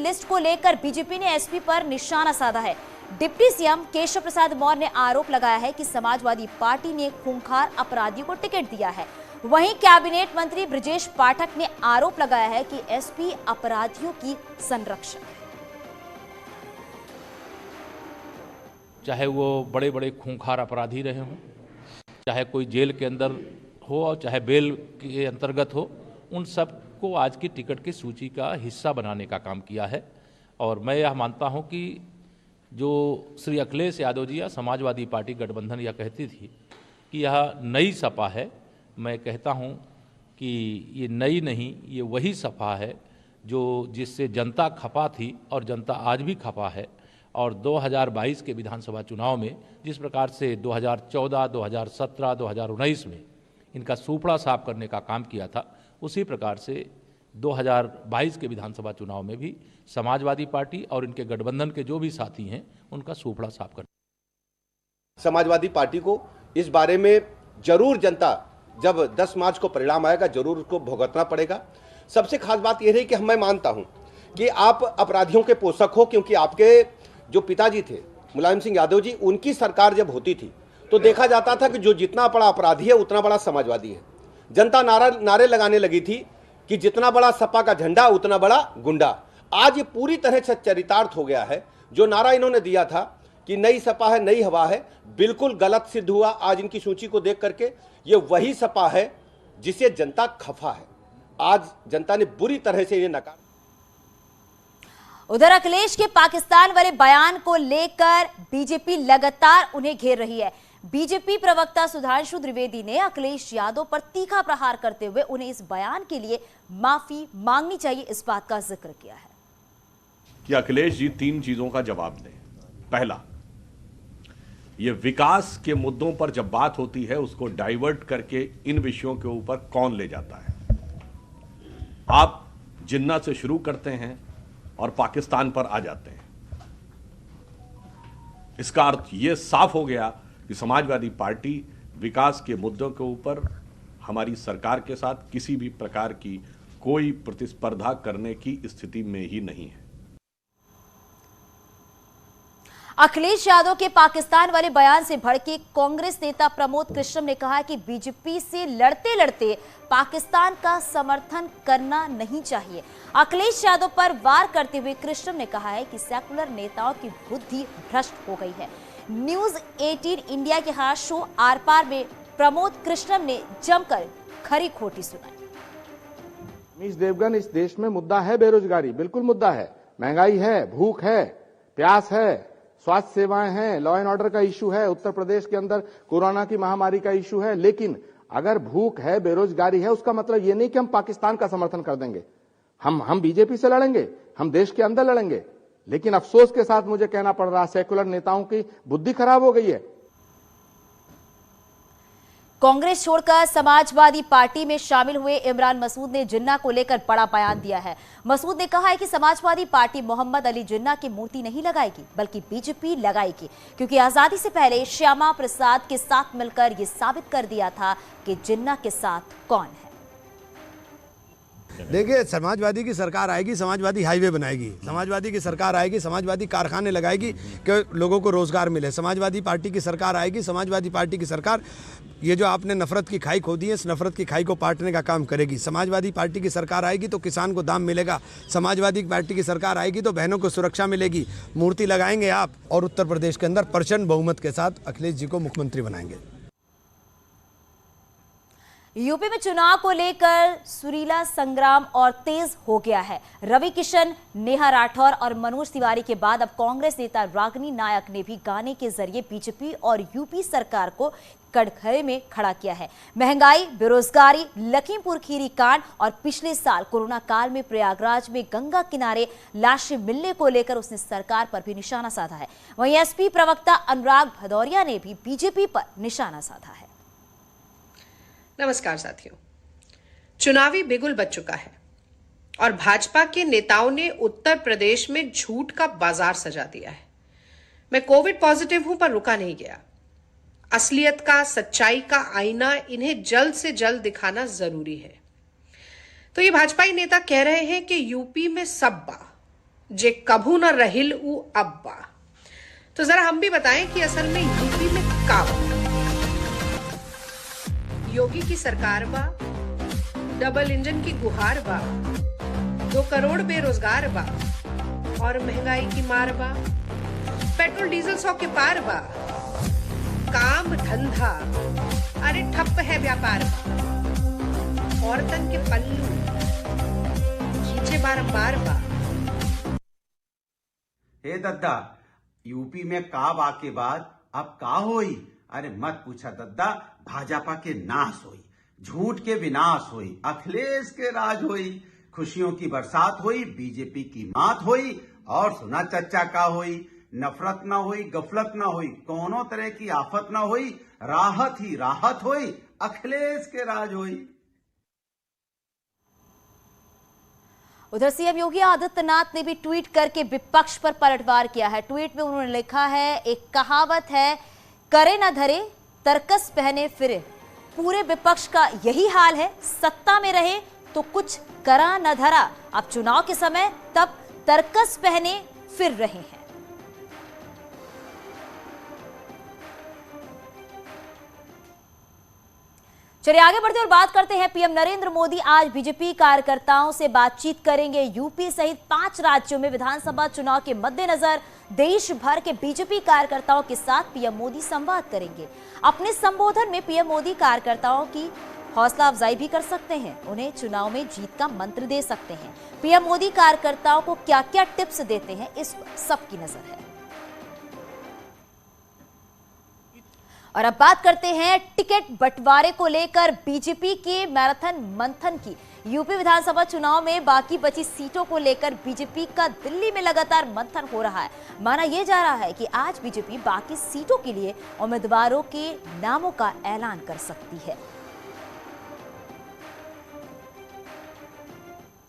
List को लेकर BJP ने एसपी पर निशाना साधा है। डिप्टी सीएम केशव प्रसाद मौर्य ने आरोप लगाया है कि समाजवादी पार्टी ने खूंखार अपराधियों को टिकट दिया है। वहीं कैबिनेट मंत्री ब्रजेश पाठक ने आरोप लगाया है कि एसपी अपराधियों की संरक्षक है। चाहे वो बड़े बड़े खूंखार अपराधी रहे हों, चाहे कोई जेल के अंदर हो और चाहे बेल के अंतर्गत हो, उन सबको आज की टिकट की सूची का हिस्सा बनाने का काम किया है। और मैं यह मानता हूं कि जो श्री अखिलेश यादव जी या समाजवादी पार्टी गठबंधन यह कहती थी कि यह नई सपा है, मैं कहता हूं कि ये नई नहीं, ये वही सपा है जो जिससे जनता खपा थी और जनता आज भी खपा है। और 2022 के विधानसभा चुनाव में जिस प्रकार से 2014, 2017, 2019 में इनका सूपड़ा साफ करने का काम किया था, उसी प्रकार से 2022 के विधानसभा चुनाव में भी समाजवादी पार्टी और इनके गठबंधन के जो भी साथी हैं उनका सूपड़ा साफ कर। समाजवादी पार्टी को इस बारे में जरूर जनता, जब 10 मार्च को परिणाम आएगा, जरूर उसको भुगतना पड़ेगा। सबसे खास बात यह है कि मैं मानता हूं कि आप अपराधियों के पोषक हो, क्योंकि आपके जो पिताजी थे मुलायम सिंह यादव जी, उनकी सरकार जब होती थी तो देखा जाता था कि जो जितना बड़ा अपराधी है उतना बड़ा समाजवादी है। जनता नारे लगाने लगी थी कि जितना बड़ा सपा का झंडा उतना बड़ा गुंडा। आज ये पूरी तरह से चरितार्थ हो गया है। जो नारा इन्होंने दिया था कि नई सपा है, नई हवा है, बिल्कुल गलत सिद्ध हुआ। आज इनकी सूची को देख करके ये वही सपा है जिसे जनता खफा है। आज जनता ने बुरी तरह से ये नकार। उधर अखिलेश के पाकिस्तान वाले बयान को लेकर बीजेपी लगातार उन्हें घेर रही है। बीजेपी प्रवक्ता सुधांशु त्रिवेदी ने अखिलेश यादव पर तीखा प्रहार करते हुए उन्हें इस बयान के लिए माफी मांगनी चाहिए, इस बात का जिक्र किया है कि अखिलेश जी 3 चीजों का जवाब दें। पहला, ये विकास के मुद्दों पर जब बात होती है उसको डाइवर्ट करके इन विषयों के ऊपर कौन ले जाता है। आप जिन्ना से शुरू करते हैं और पाकिस्तान पर आ जाते हैं। इसका अर्थ यह साफ हो गया कि समाजवादी पार्टी विकास के मुद्दों के ऊपर हमारी सरकार के साथ किसी भी प्रकार की कोई प्रतिस्पर्धा करने की स्थिति में ही नहीं है। अखिलेश यादव के पाकिस्तान वाले बयान से भड़के कांग्रेस नेता प्रमोद कृष्णम ने कहा कि बीजेपी से लड़ते लड़ते पाकिस्तान का समर्थन करना नहीं चाहिए। अखिलेश यादव पर वार करते हुए कृष्णम ने कहा है कि सेकुलर नेताओं की बुद्धि भ्रष्ट हो गई है। न्यूज 18 इंडिया के हाथ शो आर पार में प्रमोद कृष्णम ने जमकर खरी खोटी सुनाई। रमेश देवगन, इस देश में मुद्दा है बेरोजगारी, बिल्कुल मुद्दा है। महंगाई है, भूख है, प्यास है, स्वास्थ्य सेवाएं हैं, लॉ एंड ऑर्डर का इशू है, उत्तर प्रदेश के अंदर कोरोना की महामारी का इशू है। लेकिन अगर भूख है, बेरोजगारी है, उसका मतलब ये नहीं कि हम पाकिस्तान का समर्थन कर देंगे। हम बीजेपी से लड़ेंगे, हम देश के अंदर लड़ेंगे। लेकिन अफसोस के साथ मुझे कहना पड़ रहा है, सेकुलर नेताओं की बुद्धि खराब हो गई है। कांग्रेस छोड़कर समाजवादी पार्टी में शामिल हुए इमरान मसूद ने जिन्ना को लेकर बड़ा बयान दिया है। मसूद ने कहा है कि समाजवादी पार्टी मोहम्मद अली जिन्ना की मूर्ति नहीं लगाएगी, बल्कि बीजेपी लगाएगी, क्योंकि आजादी से पहले श्यामा प्रसाद के साथ मिलकर यह साबित कर दिया था कि जिन्ना के साथ कौन है। देखिए, समाजवादी की सरकार आएगी, समाजवादी हाईवे बनाएगी, समाजवादी की सरकार आएगी, समाजवादी कारखाने लगाएगी कि लोगों को रोजगार मिले। समाजवादी पार्टी की सरकार आएगी, समाजवादी पार्टी की सरकार ये जो आपने नफरत की खाई खोदी है, इस नफरत की खाई को पाटने का काम करेगी। समाजवादी पार्टी की सरकार आएगी तो किसान को दाम मिलेगा। समाजवादी पार्टी की सरकार आएगी तो बहनों को सुरक्षा मिलेगी। मूर्ति लगाएंगे आप और उत्तर प्रदेश के अंदर प्रचंड बहुमत के साथ अखिलेश जी को मुख्यमंत्री बनाएंगे। यूपी में चुनाव को लेकर सुरीला संग्राम और तेज हो गया है। रवि किशन, नेहा राठौर और मनोज तिवारी के बाद अब कांग्रेस नेता रागिनी नायक ने भी गाने के जरिए बीजेपी और यूपी सरकार को कटघरे में खड़ा किया है। महंगाई, बेरोजगारी, लखीमपुर खीरी कांड और पिछले साल कोरोना काल में प्रयागराज में गंगा किनारे लाशें मिलने को लेकर उसने सरकार पर भी निशाना साधा है। वहीं एसपी प्रवक्ता अनुराग भदौरिया ने भी बीजेपी पर निशाना साधा है। नमस्कार साथियों, चुनावी बिगुल बज चुका है और भाजपा के नेताओं ने उत्तर प्रदेश में झूठ का बाजार सजा दिया है। मैं कोविड पॉजिटिव हूं पर रुका नहीं गया। असलियत का, सच्चाई का आईना इन्हें जल्द से जल्द दिखाना जरूरी है। तो ये भाजपाई नेता कह रहे हैं कि यूपी में सब बा, जे कभू न रहिल उ अब्बा। तो जरा हम भी बताएं कि असल में यूपी में का बा। योगी की सरकार बा, डबल इंजन की गुहार बा, 2 करोड़ बेरोजगार बा और महंगाई की मार बा, पेट्रोल डीजल 100 के पार बा, काम धंधा अरे ठप है व्यापार बा, औरतन के पल्लू खींचे बारंबार बा। हे दद्दा, यूपी में का बा के बाद अब का होई? अरे मत पूछा दद्दा, भाजपा के नाश होई, झूठ के विनाश होई, अखिलेश के राज होई, खुशियों की बरसात होई, बीजेपी की मात होई। और सुना चच्चा का होई? नफरत ना होई, गफलत ना होई, कोनो तरह की आफत ना होई, राहत ही राहत होई, अखिलेश के राज होई। उधर सीएम योगी आदित्यनाथ ने भी ट्वीट करके विपक्ष पर पलटवार किया है। ट्वीट में उन्होंने लिखा है, एक कहावत है, करे न धरे तरकस पहने फिरे। पूरे विपक्ष का यही हाल है, सत्ता में रहे तो कुछ करा न धरा, अब चुनाव के समय तब तरकस पहने फिर रहे हैं। चलिए आगे बढ़ते और बात करते हैं। पीएम नरेंद्र मोदी आज बीजेपी कार्यकर्ताओं से बातचीत करेंगे। यूपी सहित 5 राज्यों में विधानसभा चुनाव के मद्देनजर देश भर के बीजेपी कार्यकर्ताओं के साथ पीएम मोदी संवाद करेंगे। अपने संबोधन में पीएम मोदी कार्यकर्ताओं की हौसला अफजाई भी कर सकते हैं, उन्हें चुनाव में जीत का मंत्र दे सकते हैं। पीएम मोदी कार्यकर्ताओं को क्या क्या टिप्स देते हैं, इस पर सबकी नजर है। और अब बात करते हैं टिकट बंटवारे को लेकर बीजेपी के मैराथन मंथन की। यूपी विधानसभा चुनाव में बाकी बची सीटों को लेकर बीजेपी का दिल्ली में लगातार मंथन हो रहा है। माना यह जा रहा है कि आज बीजेपी बाकी सीटों के लिए उम्मीदवारों के नामों का ऐलान कर सकती है।